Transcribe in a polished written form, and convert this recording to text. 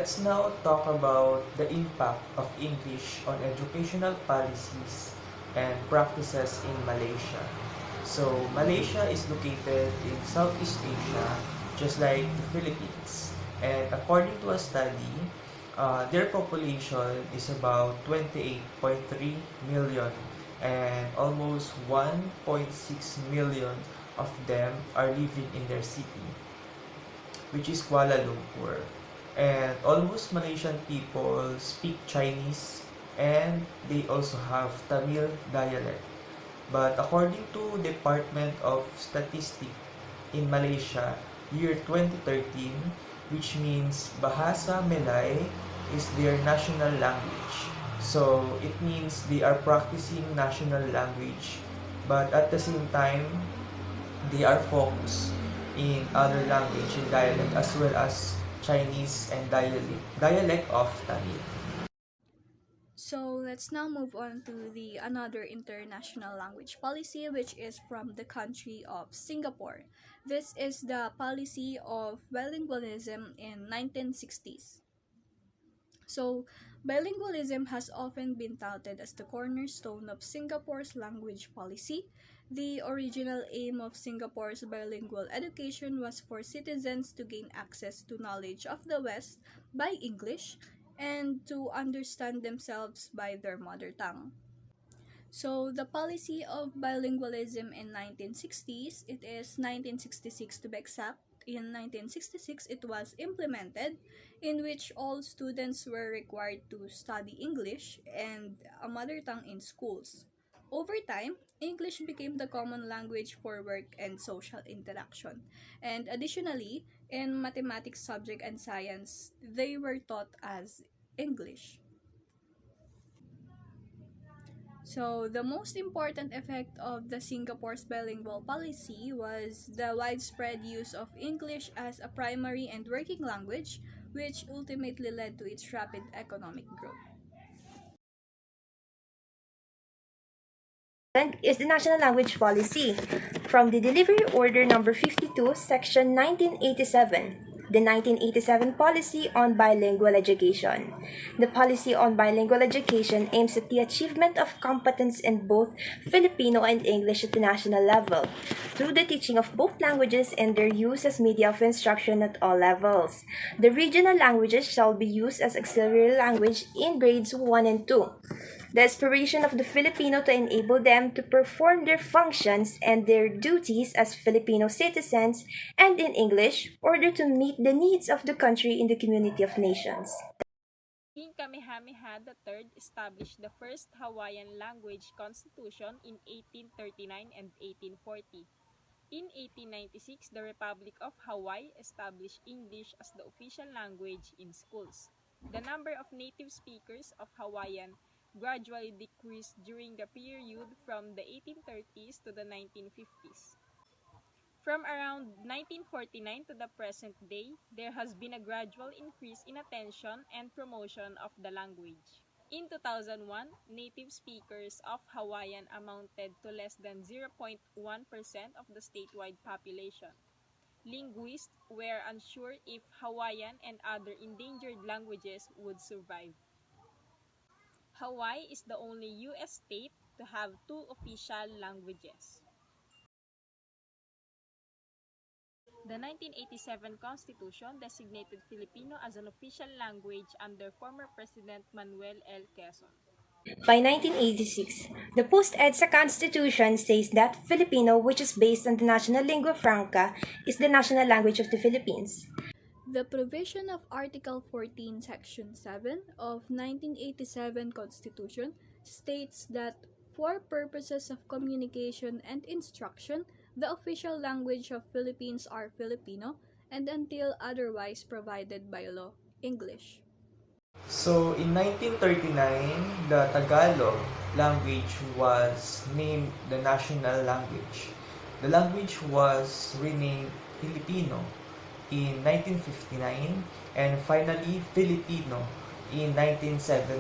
let's now talk about the impact of English on educational policies and practices in Malaysia. So, Malaysia is located in Southeast Asia, just like the Philippines. And according to a study, their population is about 28.3 million, and almost 1.6 million of them are living in their city, which is Kuala Lumpur. And almost Malaysian people speak Chinese, and they also have Tamil dialect. But according to Department of Statistics in Malaysia, year 2013, which means Bahasa Malay is their national language. So it means they are practicing national language, but at the same time, they are focused in other language and dialect as well as Chinese and dialect of Tamil. So let's now move on to the another international language policy, which is from the country of Singapore. This is the policy of bilingualism in 1960s. So, bilingualism has often been touted as the cornerstone of Singapore's language policy. The original aim of Singapore's bilingual education was for citizens to gain access to knowledge of the West by English and to understand themselves by their mother tongue. So the policy of bilingualism in 1960s, it is 1966 to be exact. In 1966, it was implemented in which all students were required to study English and a mother tongue in schools. Over time, English became the common language for work and social interaction. And additionally, in mathematics subject and science, they were taught as English. So, the most important effect of the Singapore's bilingual policy was the widespread use of English as a primary and working language, which ultimately led to its rapid economic growth. Is the National Language Policy from the Delivery Order Number 52, Section 1987. The 1987 Policy on Bilingual Education. The policy on bilingual education aims at the achievement of competence in both Filipino and English at the national level, through the teaching of both languages and their use as media of instruction at all levels. The regional languages shall be used as auxiliary language in grades 1 and 2. The aspiration of the Filipino to enable them to perform their functions and their duties as Filipino citizens and in English, order to meet the needs of the country in the community of nations. King Kamehameha III established the first Hawaiian language constitution in 1839 and 1840. In 1896, the Republic of Hawaii established English as the official language in schools. The number of native speakers of Hawaiian gradually decreased during the period from the 1830s to the 1950s. From around 1949 to the present day, there has been a gradual increase in attention and promotion of the language. In 2001, native speakers of Hawaiian amounted to less than 0.1% of the statewide population. Linguists were unsure if Hawaiian and other endangered languages would survive. Hawaii is the only U.S. state to have two official languages. The 1987 Constitution designated Filipino as an official language under former President Manuel L. Quezon. By 1986, the post-EDSA Constitution says that Filipino, which is based on the national lingua franca, is the national language of the Philippines. The provision of Article 14, Section 7 of 1987 Constitution states that for purposes of communication and instruction, the official language of Philippines are Filipino, and until otherwise provided by law, English. So in 1939, the Tagalog language was named the national language. The language was renamed Filipino in 1959 and finally Filipino in 1973.